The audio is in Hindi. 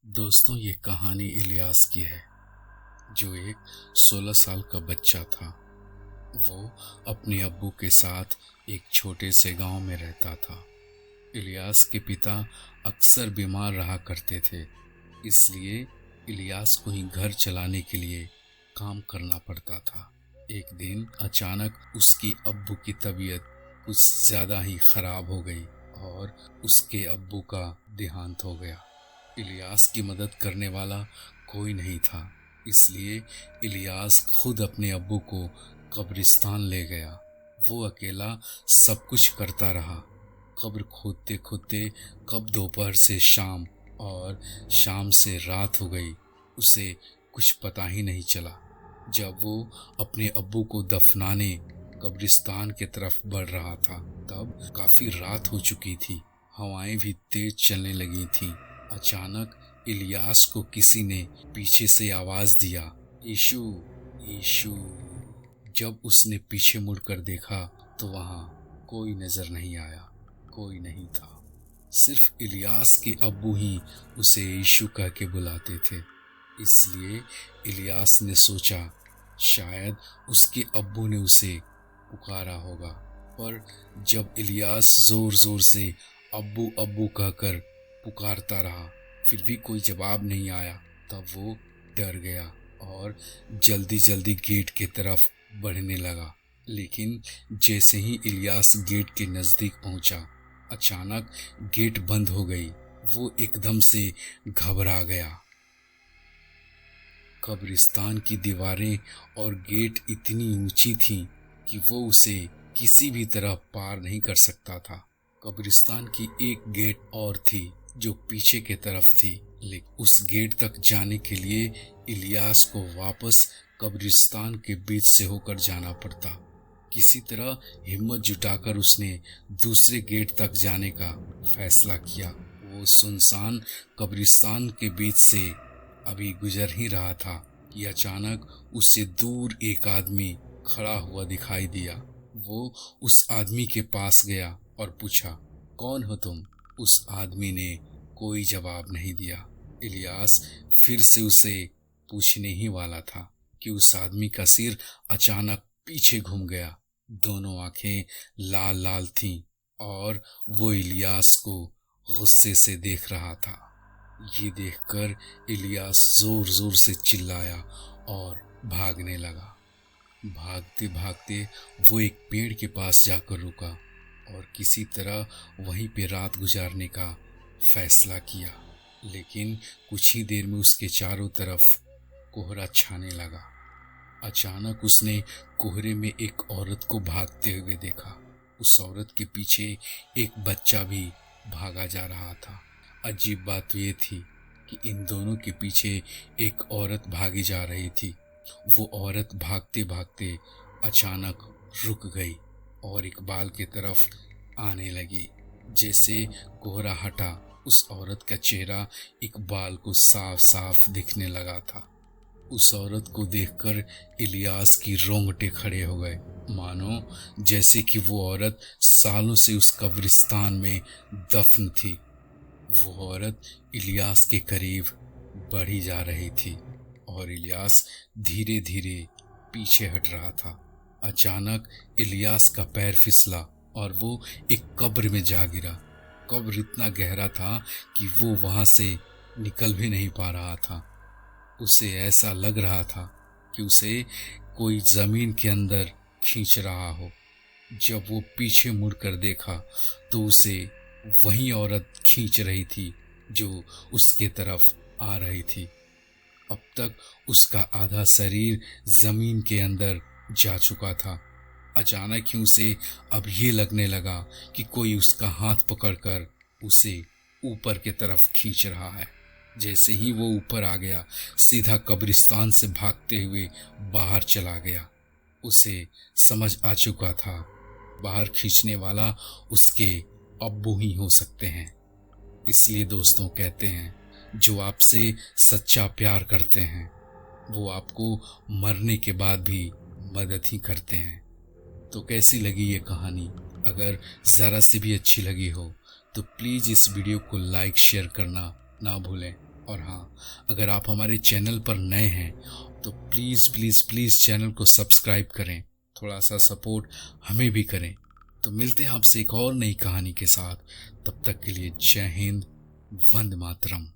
दोस्तों, ये कहानी इलियास की है, जो एक 16 साल का बच्चा था। वो अपने अब्बू के साथ एक छोटे से गांव में रहता था। इलियास के पिता अक्सर बीमार रहा करते थे, इसलिए इलियास को ही घर चलाने के लिए काम करना पड़ता था। एक दिन अचानक उसकी अब्बू की तबीयत कुछ ज़्यादा ही खराब हो गई और उसके अब्बू का देहांत हो गया। इलियास की मदद करने वाला कोई नहीं था, इसलिए इलियास खुद अपने अब्बू को कब्रिस्तान ले गया। वो अकेला सब कुछ करता रहा। कब्र खोदते खोदते कब दोपहर से शाम और शाम से रात हो गई, उसे कुछ पता ही नहीं चला। जब वो अपने अब्बू को दफनाने कब्रिस्तान की तरफ बढ़ रहा था, तब काफी रात हो चुकी थी। हवाएं भी तेज चलने लगी थीं। अचानक इलियास को किसी ने पीछे से आवाज दिया, यीशु, यीशु। जब उसने पीछे मुड़कर देखा तो वहां कोई नजर नहीं आया, कोई नहीं था। सिर्फ इलियास के अब्बू ही उसे यीशु कह के बुलाते थे। इसलिए इलियास ने सोचा शायद उसके अब्बू ने उसे पुकारा होगा। पर जब इलियास जोर जोर से अब्बू अब्बू कहकर पुकारता रहा, फिर भी कोई जवाब नहीं आया, तब वो डर गया और जल्दी जल्दी गेट की तरफ बढ़ने लगा। लेकिन जैसे ही इलियास गेट के नज़दीक पहुंचा, अचानक गेट बंद हो गई। वो एकदम से घबरा गया। कब्रिस्तान की दीवारें और गेट इतनी ऊंची थीं कि वो उसे किसी भी तरह पार नहीं कर सकता था। कब्रिस्तान की एक गेट और थी जो पीछे के तरफ थी, लेकिन उस गेट तक जाने के लिए इलियास को वापस कब्रिस्तान के बीच से होकर जाना पड़ता। किसी तरह हिम्मत जुटाकर उसने दूसरे गेट तक जाने का फैसला किया। वो सुनसान कब्रिस्तान के बीच से अभी गुजर ही रहा था कि अचानक उससे दूर एक आदमी खड़ा हुआ दिखाई दिया। वो उस आदमी के पास गया और पूछा, कौन हो तुम? उस आदमी ने कोई जवाब नहीं दिया। इलियास फिर से उसे पूछने ही वाला था कि उस आदमी का सिर अचानक पीछे घूम गया। दोनों आंखें लाल लाल थीं और वो इलियास को गुस्से से देख रहा था। ये देखकर इलियास जोर जोर से चिल्लाया और भागने लगा। भागते भागते वो एक पेड़ के पास जाकर रुका और किसी तरह वहीं पे रात गुजारने का फैसला किया। लेकिन कुछ ही देर में उसके चारों तरफ कोहरा छाने लगा। अचानक उसने कोहरे में एक औरत को भागते हुए देखा। उस औरत के पीछे एक बच्चा भी भागा जा रहा था। अजीब बात ये थी कि इन दोनों के पीछे एक औरत भागी जा रही थी। वो औरत भागते भागते अचानक रुक गई और इकबाल की तरफ आने लगी। जैसे कोहरा हटा, उस औरत का चेहरा इकबाल को साफ साफ दिखने लगा था। उस औरत को देखकर इलियास की रोंगटे खड़े हो गए, मानो जैसे कि वो औरत सालों से उस कब्रिस्तान में दफन थी। वो औरत इलियास के करीब बढ़ी जा रही थी और इलियास धीरे धीरे पीछे हट रहा था। अचानक इलियास का पैर फिसला और वो एक कब्र में जा गिरा। कब्र इतना गहरा था कि वो वहां से निकल भी नहीं पा रहा था। उसे ऐसा लग रहा था कि उसे कोई जमीन के अंदर खींच रहा हो। जब वो पीछे मुड़कर देखा तो उसे वही औरत खींच रही थी जो उसके तरफ आ रही थी। अब तक उसका आधा शरीर जमीन के अंदर जा चुका था। अचानक ही उसे अब ये लगने लगा कि कोई उसका हाथ पकड़कर उसे ऊपर की तरफ खींच रहा है। जैसे ही वो ऊपर आ गया, सीधा कब्रिस्तान से भागते हुए बाहर चला गया। उसे समझ आ चुका था बाहर खींचने वाला उसके अब्बू ही हो सकते हैं। इसलिए दोस्तों कहते हैं, जो आपसे सच्चा प्यार करते हैं वो आपको मरने के बाद भी मदद ही करते हैं। तो कैसी लगी ये कहानी? अगर ज़रा सी भी अच्छी लगी हो तो प्लीज़ इस वीडियो को लाइक शेयर करना ना भूलें और हाँ, अगर आप हमारे चैनल पर नए हैं तो प्लीज़ प्लीज़ प्लीज़ चैनल को सब्सक्राइब करें, थोड़ा सा सपोर्ट हमें भी करें। तो मिलते हैं आपसे एक और नई कहानी के साथ। तब तक के लिए जय हिंद, वंदे मातरम।